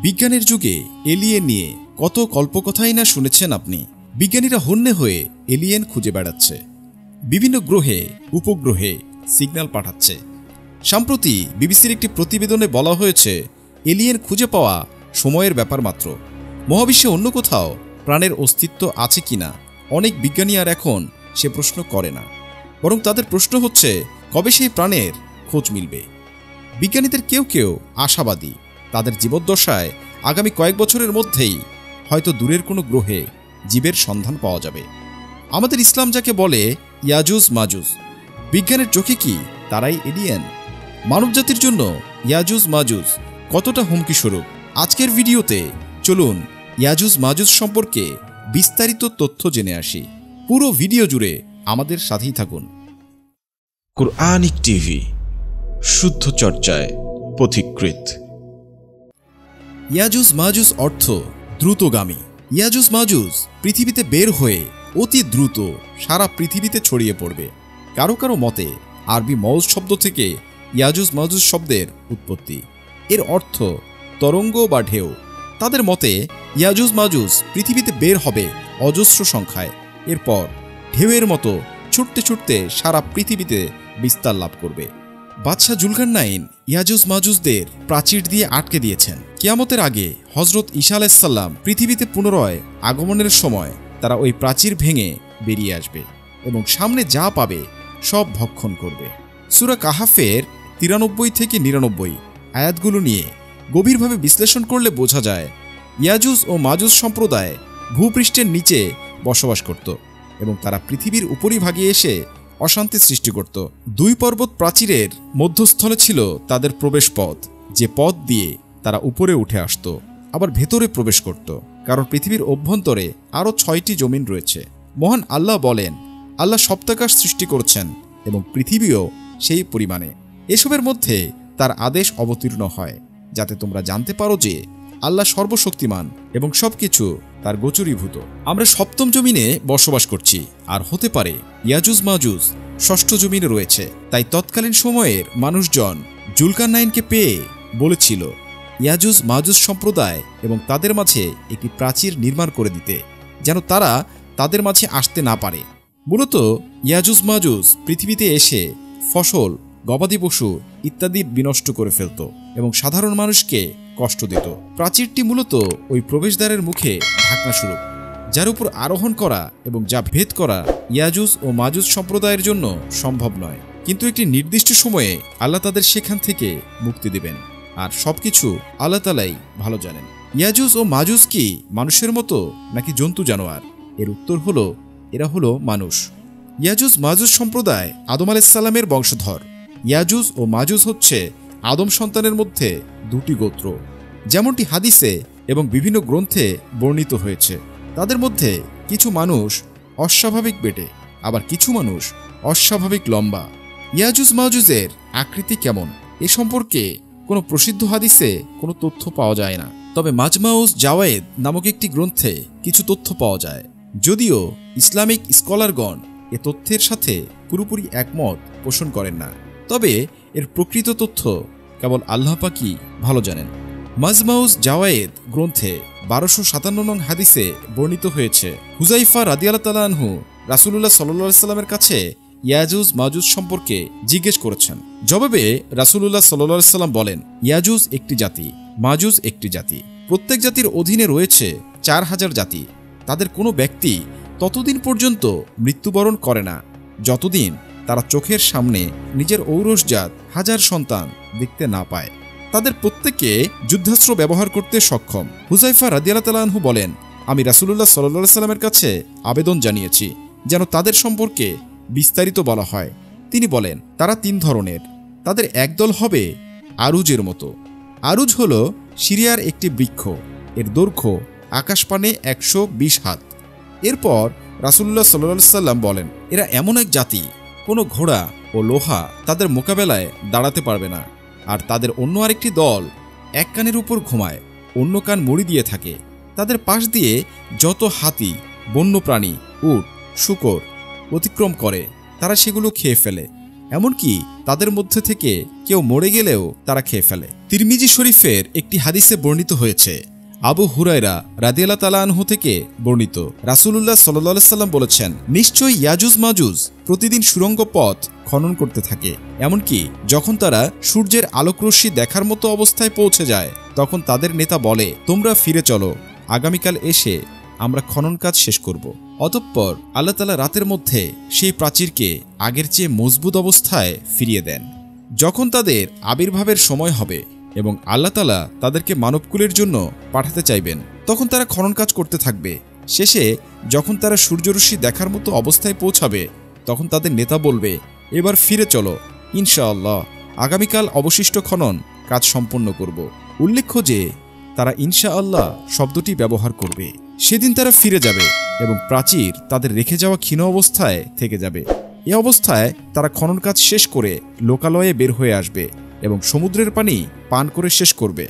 বিজ্ঞানের যুগে এলিয়েন নিয়ে কত কল্পকথাই না শুনেছেন আপনি। বিজ্ঞানীরা হন্যে হয়ে এলিয়েন খুঁজে বেড়াচ্ছে, বিভিন্ন গ্রহে উপগ্রহে সিগন্যাল পাঠাচ্ছে। সম্প্রতি বিবিসির একটি প্রতিবেদনে বলা হয়েছে, এলিয়েন খুঁজে পাওয়া সময়ের ব্যাপার মাত্র। মহাবিশ্বে অন্য কোথাও প্রাণের অস্তিত্ব আছে কিনা অনেক বিজ্ঞানী আর এখন সে প্রশ্ন করে না, বরং তাদের প্রশ্ন হচ্ছে কবে সেই প্রাণের খোঁজ মিলবে। বিজ্ঞানীদের কেউ কেউ আশাবাদী, তাদের জীবদ্দশায় আগামী কয়েক বছরের মধ্যেই হয়তো দূরের কোনো গ্রহে জীবের সন্ধান পাওয়া যাবে। আমাদের ইসলাম যাকে বলে ইয়াজুজ মাজুজ, বিজ্ঞানের চোখে কি তারাই এলিয়েন? মানবজাতির জন্য ইয়াজুজ মাজুজ কতটা হুমকি স্বরূপ? আজকের ভিডিওতে চলুন ইয়াজুজ মাজুজ সম্পর্কে বিস্তারিত তথ্য জেনে আসি। পুরো ভিডিও জুড়ে আমাদের সাথেই থাকুন। কুরআনিক টিভি, শুদ্ধ চর্চায় পথিকৃত। ইয়াজুজ মাজুজ অর্থ দ্রুতগামী। ইয়াজুজ মাজুজ পৃথিবীতে বের হয়ে অতি দ্রুত সারা পৃথিবীতে ছড়িয়ে পড়বে। কারো কারো মতে আরবি মৌজ শব্দ থেকে ইয়াজুজ মাজুজ শব্দের উৎপত্তি। এর অর্থ তরঙ্গ বা ঢেউ। তাদের মতে ইয়াজুজ মাজুজ পৃথিবীতে বের হবে অজস্র সংখ্যায়, এরপর ঢেউয়ের মতো ছুটতে ছুটতে সারা পৃথিবীতে বিস্তার লাভ করবে। বাদশাহ জুলকারনাইন ইয়াজুজ মাজুজদের প্রাচীর দিয়ে আটকে দিয়েছেন। কিয়ামতের আগে হযরত ঈসা আলাইহিস সালাম পৃথিবীতে পুনরায় আগমনের সময় তারা ওই প্রাচীর ভেঙে বেরিয়ে আসবে এবং সামনে যা পাবে সব ভক্ষণ করবে। সূরা কাহাফের 93 থেকে 99 আয়াতগুলো নিয়ে গভীরভাবে বিশ্লেষণ করলে বোঝা যায়, ইয়াজুজ ও মাজুজ সম্প্রদায় ভূপৃষ্ঠের নিচে বসবাস করত এবং তারা পৃথিবীর উপরিভাগে এসে অশান্তি সৃষ্টি করত। দুই পর্বত প্রাচীরের মধ্যস্থলে ছিল তাদের প্রবেশ পথ, যে পথ দিয়ে তারা উপরে উঠে আসত, আবার ভেতরে প্রবেশ করত, কারণ পৃথিবীর অভ্যন্তরে আরও 6টি জমিন রয়েছে। মহান আল্লাহ বলেন, আল্লাহ সপ্তাকাশ সৃষ্টি করছেন এবং পৃথিবীও সেই পরিমাণে। এসবের মধ্যে তার আদেশ অবতীর্ণ হয় যাতে তোমরা জানতে পারো যে আল্লাহ সর্বশক্তিমান এবং সবকিছু তার গোচরীভূত। আমরা 7ম জমিনে বসবাস করছি, আর হতে পারে ইয়াজুজ মাজুজ 6ষ্ঠ জমিনে রয়েছে। তাই তৎকালীন সময়ের মানুষজন জুলকারনাইনকে পেয়ে বলেছিল ইয়াজুজ মাজুজ সম্প্রদায় এবং তাদের মাঝে একটি প্রাচীর নির্মাণ করে দিতে, যেন তারা তাদের মাঝে আসতে না পারে। মূলত ইয়াজুজ মাজুজ পৃথিবীতে এসে ফসল, গবাদি পশু ইত্যাদি বিনষ্ট করে ফেলত এবং সাধারণ মানুষকে কষ্ট দিত। প্রাচীরটি মূলত ওই প্রবেশদ্বারের মুখে ঢাকনা স্বরূপ, যার উপর আরোহণ করা এবং যা ভেদ করা ইয়াজুজ ও মাজুজ সম্প্রদায়ের জন্য সম্ভব নয়। কিন্তু একটি নির্দিষ্ট সময়ে আল্লাহ তাদের সেখান থেকে মুক্তি দেবেন, আর সবকিছু আল্লাহ তাআলাই ভালো জানেন। ইয়াজুজ ও মাজুজ কি মানুষের মতো নাকি জন্তু জানোয়ার? এর উত্তর হলো, এরা হলো মানুষ। ইয়াজুজ মাজুজ সম্প্রদায় আদম আলাইহিস সালামের বংশধর। ইয়াজুজ ও মাজুজ হচ্ছে আদম সন্তানের মধ্যে 2টি গোত্র, যেমনটি হাদিসে এবং বিভিন্ন গ্রন্থে বর্ণিত হয়েছে। তাদের মধ্যে কিছু মানুষ অস্বাভাবিক বেটে, আবার কিছু মানুষ অস্বাভাবিক লম্বা। ইয়াজুজ মাজুজের আকৃতি কেমন এ সম্পর্কে কোনো প্রসিদ্ধ হাদিসে কোনো তথ্য পাওয়া যায় না, তবে মাজমাউজ জাওয়ায়েদ নামক একটি গ্রন্থে কিছু তথ্য পাওয়া যায়। যদিও ইসলামিক স্কলারগণ এ তথ্যের সাথে পুরোপুরি একমত পোষণ করেন না, তবে এর প্রকৃত তথ্য কেবল আল্লাহ পাকই ভালো জানেন। মাজমাউজ জাওয়ায়েদ গ্রন্থে 1257 নং হাদিসে বর্ণিত হয়েছে, হুযাইফা রাদিয়াল্লাহু তাআলা আনহু রাসূলুল্লাহ সাল্লাল্লাহু আলাইহি সাল্লামের কাছে ইয়াজুজ মাজুজ সম্পর্কে জিজ্ঞেস করেছেন। জবাবে রাসূলুল্লাহ সাল্লাল্লাহু আলাইহি সাল্লাম বলেন, ইয়াজুজ একটি জাতি, মাজুজ একটি জাতি। প্রত্যেক জাতির অধীনে রয়েছে 4000 জাতি। তাদের কোনো ব্যক্তি ততদিন পর্যন্ত মৃত্যুবরণ করে না যতদিন তারা চোখের সামনে নিজের ঔরসজাত 1000 সন্তান দেখতে না পায়। তাদের প্রত্যেকে যুদ্ধাস্ত্র ব্যবহার করতে সক্ষম। হুযাইফা রাদিয়াল্লাহু তাআলা আনহু বলেন, আমি রাসূলুল্লাহ সাল্লাল্লাহু আলাইহি সাল্লামের কাছে আবেদন জানিয়েছি যেন তাদের সম্পর্কে বিস্তারিত বলা হয়। তিনি বলেন, তারা 3 ধরনের। তাদের একদল হবে আরুজের মতো। আরুজ হল সিরিয়ার একটি বৃক্ষ, এর দৈর্ঘ্য আকাশপানে 120 হাত। এরপর রাসূলুল্লাহ সাল্লাল্লাহু আলাইহি সাল্লাম বলেন, এরা এমন এক জাতি, কোনো ঘোড়া ও লোহা তাদের মোকাবেলায় দাঁড়াতে পারবে না। আর তাদের অন্য আরেকটি দল এক কানের উপর ঘুমায়, অন্য কান মুড়ি দিয়ে থাকে। তাদের পাশ দিয়ে যত হাতি, বন্যপ্রাণী, উট, শূকর অতিক্রম করে তারা সেগুলো খেয়ে ফেলে। এমনকি তাদের মধ্যে থেকে কেউ মরে গেলেও তারা খেয়ে ফেলে। তিরমিজি শরীফের একটি হাদিসে বর্ণিত হয়েছে, আবু হুরায়রা রাদিয়াল্লাহু তাআলা আনহু থেকে বর্ণিত, রাসূলুল্লাহ সাল্লাল্লাহু আলাইহি সাল্লাম বলেছেন, নিশ্চয়ই ইয়াজুজ মাজুজ প্রতিদিন সুড়ঙ্গ পথ খনন করতে থাকে। এমনকি যখন তারা সূর্যের আলোকরশ্মি দেখার মতো অবস্থায় পৌঁছে যায়, তখন তাদের নেতা বলে, তোমরা ফিরে চলো, আগামীকাল এসে আমরা খনন কাজ শেষ করব। অতঃপর আল্লাহ তাআলা রাতের মধ্যে সেই প্রাচীরকে আগের চেয়ে মজবুত অবস্থায় ফিরিয়ে দেন। যখন তাদের আবির্ভাবের সময় হবে এবং আল্লাহ তাআলা তাদেরকে মানবকুলের জন্য পাঠাতে চাইবেন, তখন তারা খনন কাজ করতে থাকবে। শেষে যখন তারা সূর্যরশ্মি দেখার মতো অবস্থায় পৌঁছাবে, তখন তাদের নেতা বলবে, এবার ফিরে চলো, ইনশাআল্লাহ আগামীকাল অবশিষ্ট খনন কাজ সম্পন্ন করব। উল্লেখ্য যে তারা ইনশাআল্লাহ শব্দটি ব্যবহার করবে। সেদিন তারা ফিরে যাবে এবং প্রাচীর তাদের রেখে যাওয়া ক্ষীণ অবস্থায় থেকে যাবে। এ অবস্থায় তারা খনন কাজ শেষ করে লোকালয়ে বের হয়ে আসবে এবং সমুদ্রের পানি পান করে শেষ করবে।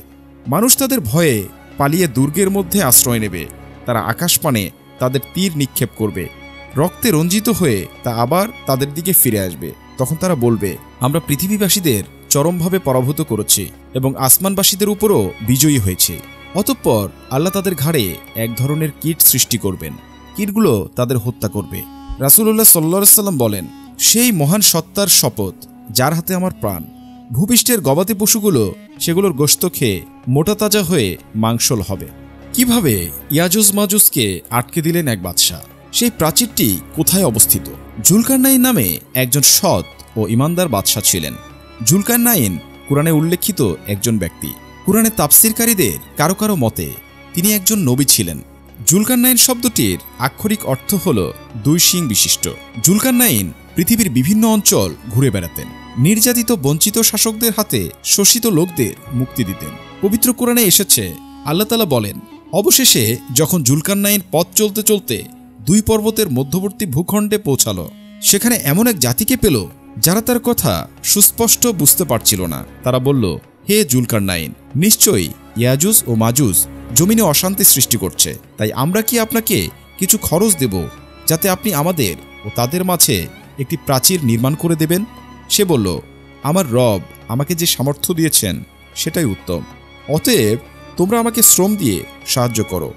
মানুষ তাদের ভয়ে পালিয়ে দুর্গের মধ্যে আশ্রয় নেবে। তারা আকাশপানে তাদের তীর নিক্ষেপ করবে। রক্তে রঞ্জিত হয়ে তা আবার তাদের দিকে ফিরে আসবে। তখন তারা বলবে, আমরা পৃথিবীবাসীদের চরমভাবে পরাভূত করেছি এবং আসমানবাসীদের উপরও বিজয়ী হয়েছে। অতঃপর আল্লাহ তাদের ঘাড়ে এক ধরনের কীট সৃষ্টি করবেন। কীটগুলো তাদের হত্যা করবে। রাসূলুল্লাহ সাল্লাল্লাহু আলাইহি সাল্লাম বলেন, সেই মহান সত্তার শপথ যার হাতে আমার প্রাণ, ভূপৃষ্ঠের গবাদি পশুগুলো সেগুলোর গোশত খেয়ে মোটা তাজা হয়ে মাংসল হবে। কিভাবে ইয়াজুজ মাজুজকে আটকে দিলেন এক বাদশাহ? সেই প্রাচীরটি কোথায় অবস্থিত? জুলকারনাইন নামে একজন সৎ ও ইমানদার বাদশাহ ছিলেন। জুলকারনাইন কুরআনে উল্লেখিত একজন ব্যক্তি। কুরআনে তাফসীরকারীদের কারো কারো মতে তিনি একজন নবী ছিলেন। জুলকারনাইন শব্দটির আক্ষরিক অর্থ হল দুই শিং বিশিষ্ট। জুলকারনাইন পৃথিবীর বিভিন্ন অঞ্চল ঘুরে বেড়াতেন। নির্যাতিত বঞ্চিত শাসকদের হাতে শোষিত লোকদের মুক্তি দিতেন। পবিত্র কোরআনে এসেছে, আল্লাহ তাআলা বলেন, অবশেষে যখন জুলকারনাইন পথ চলতে চলতে দুই পর্বতের মধ্যবর্তী ভূখণ্ডে পৌঁছালো, সেখানে এমন এক জাতিকে পেল যারা তার কথা সুস্পষ্ট বুঝতে পারছিল না। তারা বলল, হে জুলকারনাইন, নিশ্চয়ই ইয়াজুজ ও মাজুজ জমিনে অশান্তি সৃষ্টি করছে, তাই আমরা কি আপনাকে কিছু খরচ দেব যাতে আপনি আমাদের ও তাদের মাঝে একটি প্রাচীর নির্মাণ করে দেবেন? সে বলল, আমার রব আমাকে যে সামর্থ্য দিয়েছেন সেটাই উত্তম। অতএব তোমরা আমাকে শ্রম দিয়ে সাহায্য করো,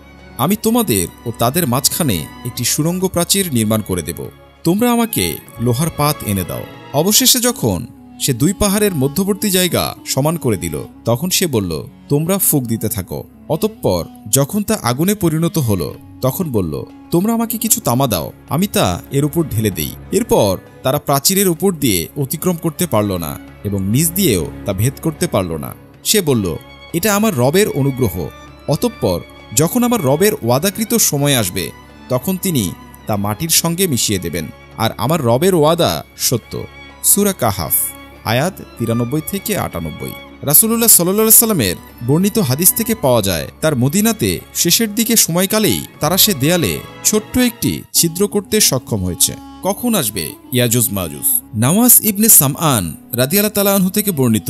আমি তোমাদের ও তাদের মাঝখানে একটি সুড়ঙ্গ প্রাচীর নির্মাণ করে দেব। তোমরা আমাকে লোহার পাত এনে দাও। অবশেষে যখন সে দুই পাহাড়ের মধ্যবর্তী জায়গা সমান করে দিল, তখন সে বলল, তোমরা ফুঁক দিতে থাকো। অতঃপর যখন তা আগুনে পরিণত হলো, তখন বলল, তোমরা আমাকে কিছু তামা দাও, আমি তা এর উপর ঢেলে দেই। এরপর তারা প্রাচীরের উপর দিয়ে অতিক্রম করতে পারল না এবং নিচ দিয়েও তা ভেদ করতে পারল না। সে বলল, এটা আমার রবের অনুগ্রহ। অতঃপর যখন আমার রবের ওয়াদাকৃত সময় আসবে, তখন তিনি তা মাটির সঙ্গে মিশিয়ে দেবেন, আর আমার রবের ওয়াদা সত্য। সূরা কাহাফ আয়াত 93 থেকে 98। রাসূলুল্লাহ সাল্লাল্লাহু আলাইহি সাল্লামের বর্ণিত হাদিস থেকে পাওয়া যায়, তার মদিনাতে শেষের দিকে সময়কালেই তারা সে দেয়ালে ছোট্ট একটি ছিদ্র করতে সক্ষম হয়েছে। কখন আসবে ইয়াজুজ মাজুজ? নাওয়াস ইবনে সামআন রাদিয়াল্লাহু তাআলা আনহু থেকে বর্ণিত,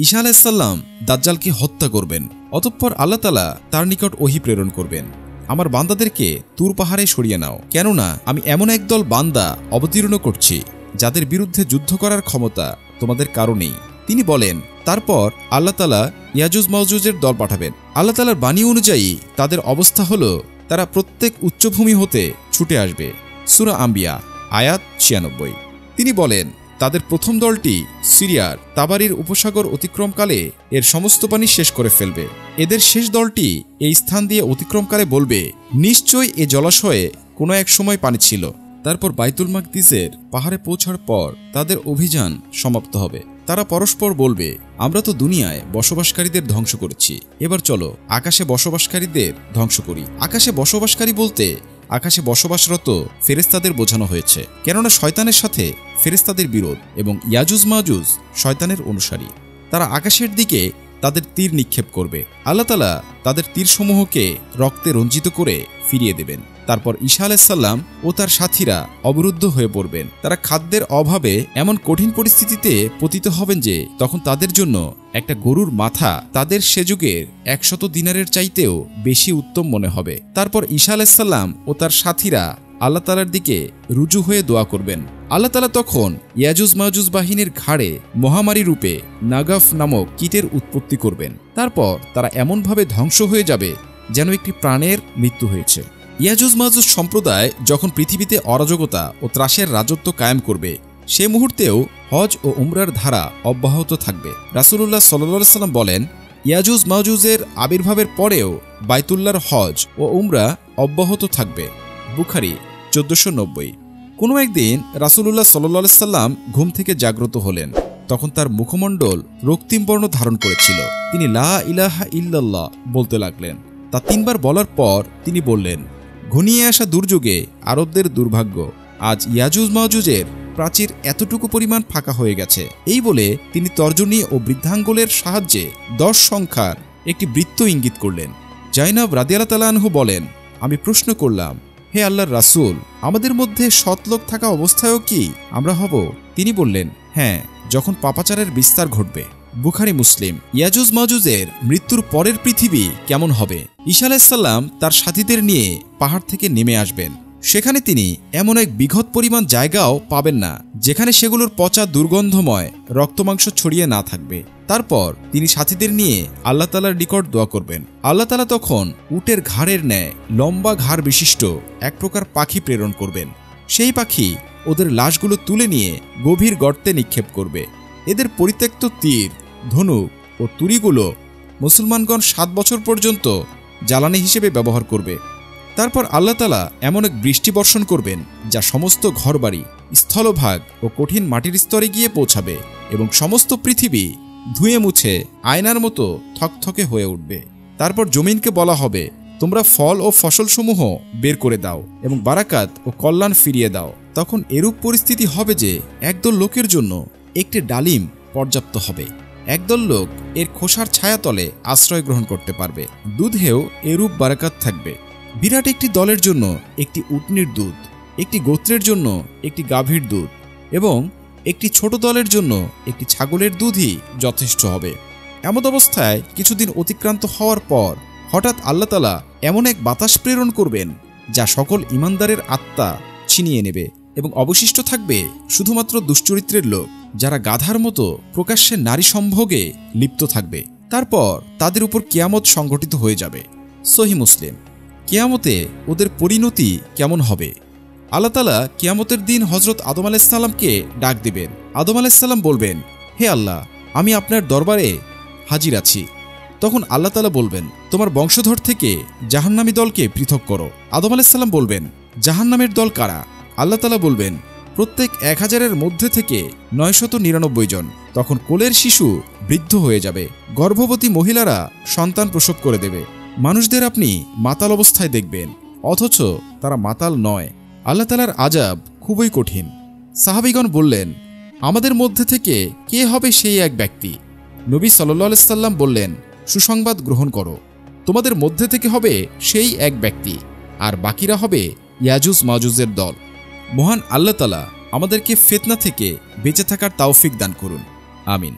ঈসা আলাইহিস সালাম দাজ্জালকে হত্যা করবেন। অতঃপর আল্লাহ তাআলা তার নিকট ওহী প্রেরণ করবেন, আমার বান্দাদেরকে তুর পাহাড়ে সরিয়ে নাও, কেননা আমি এমন একদল বান্দা অবতীর্ণ করছি যাদের বিরুদ্ধে যুদ্ধ করার ক্ষমতা তোমাদের কারো নেই। তিনি বলেন, তারপর আল্লাহ তাআলা ইয়াজুজ মাজুজের দল পাঠাবেন। আল্লাহ তাআলার বাণী অনুযায়ী তাদের অবস্থা হলো, তারা প্রত্যেক উচ্চভূমি হতে ছুটে আসবে। সূরা আম্বিয়া আয়াত 96। তিনি বলেন, তাদের প্রথম দলটি সিরিয়ার তাবারির উপসাগর অতিক্রমকালে এর সমস্ত পানি শেষ করে ফেলবে। এদের শেষ দলটি এই স্থান দিয়ে অতিক্রমকালে বলবে, নিশ্চয়ই এ জলাশয়ে কোনো এক সময় পানি ছিল। তারপর বাইতুল মাকদিসের পাহাড়ে পৌঁছার পর তাদের অভিযান সমাপ্ত হবে। তারা পরস্পর বলবে, আমরা তো দুনিয়ায় বসবাসকারীদের ধ্বংস করেছি, এবার চলো আকাশে বসবাসকারীদের ধ্বংস করি। আকাশে বসবাসকারী বলতে আকাশে বসবাসরত ফেরেশতাদের বোঝানো হয়েছে, কেননা শয়তানের সাথে ফেরেশতাদের বিরোধ এবং ইয়াজুজ মাজুজ শয়তানের অনুসারী। তারা আকাশের দিকে তাদের তীর নিক্ষেপ করবে। আল্লাহ তাআলা তাদের তীরসমূহকে রক্তে রঞ্জিত করে ফিরিয়ে দেবেন। তারপর ঈসা আলাইহিস সালাম ও তার সাথীরা অবরুদ্ধ হয়ে পড়বেন। তারা খাদ্যের অভাবে এমন কঠিন পরিস্থিতিতে পতিত হবেন যে তখন তাদের জন্য একটা গরুর মাথা তাদের সে যুগের 100 দিনারের চাইতেও বেশি উত্তম মনে হবে। তারপর ঈসা আলাইহিস সালাম ও তার সাথীরা আল্লাহ তাআলার দিকে রুজু হয়ে দোয়া করবেন, আল্লাহ তাআলা তখন ইয়াজুজ মাজুজ বাহিনীর ঘাড়ে মহামারী রূপে নাগাফ নামক কীটের উৎপত্তি করবেন। তারপর তারা এমনভাবে ধ্বংস হয়ে যাবে যেন একটি প্রাণের মৃত্যু হয়েছে। ইয়াজুজ মাজুজ সম্প্রদায় যখন পৃথিবীতে অরাজকতা ও ত্রাসের রাজত্ব কায়েম করবে, সে মুহূর্তেও হজ ও উমরার ধারা অব্যাহত থাকবে। রাসূলুল্লাহ সাল্লাল্লাহু আলাইহি ওয়াসাল্লাম বলেন, ইয়াজুজ মাজুজের আবির্ভাবের পরেও বাইতুল্লাহর হজ ও উমরা অব্যাহত থাকবে। বুখারী 1490। কোনো একদিন রাসূলুল্লাহ সাল্লাল্লাহু আলাইহি ওয়াসাল্লাম ঘুম থেকে জাগ্রত হলেন। তখন তার মুখমণ্ডল রক্তিম বর্ণ ধারণ করেছিল। তিনি লা ইলাহা ইল্লাল্লাহ বলতে লাগলেন। তা 3 বার বলার পর তিনি বললেন, ঘনিয়ে আসা দুর্যোগে আরবদের দুর্ভাগ্য, আজ ইয়াজুজ মাজুজের প্রাচীর এতটুকু পরিমাণ ফাঁকা হয়ে গেছে। এই বলে তিনি তর্জনী ও বৃদ্ধাঙ্গুলের সাহায্যে 10 সংখ্যার একটি বৃত্ত ইঙ্গিত করলেন। জাইনাব রাদিয়াল্লাহু তাআলা আনহু বলেন, আমি প্রশ্ন করলাম, হে আল্লাহর রাসূল, আমাদের মধ্যে সৎলোক থাকা অবস্থায়ও কি আমরা হব? তিনি বললেন, হ্যাঁ, যখন পাপাচারের বিস্তার ঘটবে। বুখারী মুসলিম। ইয়াজুজ মাজুজের মৃত্যুর পরের পৃথিবী কেমন হবে? ঈসা আলাইহিস সালাম তার সাথীদের নিয়ে পাহাড় থেকে নেমে আসবেন। সেখানে তিনি এমন এক বিঘত পরিমাণ জায়গাও পাবেন না যেখানে সেগুলোর পচা দুর্গন্ধময় রক্তমাংস ছড়িয়ে না থাকবে। তারপর তিনি সাথীদের নিয়ে আল্লাহ তাআলার নিকট দোয়া করবেন। আল্লাহ তাআলা তখন উটের ঘাড়ের ন্যায় লম্বা ঘাড় বিশিষ্ট এক প্রকার পাখি প্রেরণ করবেন। সেই পাখি ওদের লাশগুলো তুলে নিয়ে গভীর গর্তে নিক্ষেপ করবে। এদের পরিত্যক্ত তীর, ধনুক ও তুড়িগুলো মুসলমানগণ 7 বছর পর্যন্ত জ্বালানি হিসেবে ব্যবহার করবে। তারপর আল্লাহ তাআলা এমন এক বৃষ্টি বর্ষণ করবেন যা সমস্ত ঘরবাড়ি, স্থলভাগ ও কঠিন মাটির স্তরে গিয়ে পৌঁছাবে এবং সমস্ত পৃথিবী ধুয়ে মুছে আয়নার মতো থকথকে হয়ে উঠবে। তারপর জমিনকে বলা হবে, তোমরা ফল ও ফসলসমূহ বের করে দাও এবং বারাকাত ও কল্যাণ ফিরিয়ে দাও। তখন এরূপ পরিস্থিতি হবে যে একদল লোকের জন্য একটি ডালিম পর্যাপ্ত হবে। একদল লোক এর খোসার ছায়াতলে আশ্রয় গ্রহণ করতে পারবে। দুধেও এরূপ বারাকাত থাকবে। বিরাট একটি দলের জন্য একটি উটনির দুধ, একটি গোত্রের জন্য একটি গাভীর দুধ এবং একটি ছোট দলের জন্য একটি ছাগলের দুধই যথেষ্ট হবে। এমন অবস্থায় কিছুদিন অতিক্রান্ত হওয়ার পর হঠাৎ আল্লাহ তাআলা এমন এক বাতাস প্রেরণ করবেন যা সকল ঈমানদারের আত্মা ছিনিয়ে নেবে এবং অবশিষ্ট থাকবে শুধুমাত্র দুশ্চরিত্রের লোক, যারা গাধার মতো প্রকাশ্যে নারী সম্ভোগে লিপ্ত থাকবে। তারপর তাদের উপর কিয়ামত সংঘটিত হয়ে যাবে। সহিহ মুসলিম। কিয়ামতে ওদের পরিণতি কেমন হবে? আল্লাহ তাআলা কিয়ামতের দিন হযরত আদম আলাইহিস সালামকে ডাক দিবেন। আদম আলাইহিস সালাম বলবেন, হে আল্লাহ, আমি আপনার দরবারে হাজির আছি। তখন আল্লাহ তাআলা বলবেন, তোমার বংশধর থেকে জাহান্নামী দলকে পৃথক করো। আদম আলাইহিস সালাম বলবেন, জাহান্নামের দল কারা? আল্লাহ তাআলা বলবেন, প্রত্যেক 1000-এর মধ্যে থেকে 999 জন। তখন কোলের শিশু বৃদ্ধ হয়ে যাবে, গর্ভবতী মহিলারা সন্তান প্রসব করে দেবে। মানুষদের আপনি মাতাল অবস্থায় দেখবেন, অথচ তারা মাতাল নয়। আল্লাহ তাআলার আযাব খুবই কঠিন। সাহাবীগণ বললেন, আমাদের মধ্যে থেকে কে হবে সেই এক ব্যক্তি? নবী সাল্লাল্লাহু আলাইহি সাল্লাম বললেন, সুসংবাদ গ্রহণ করো, তোমাদের মধ্যে থেকে হবে সেই এক ব্যক্তি, আর বাকিরা হবে ইয়াজুজ মাজুজের দল। মহান আল্লাহ তাআলা আমাদেরকে ফিতনা থেকে বেঁচে থাকার তৌফিক দান করুন। আমিন।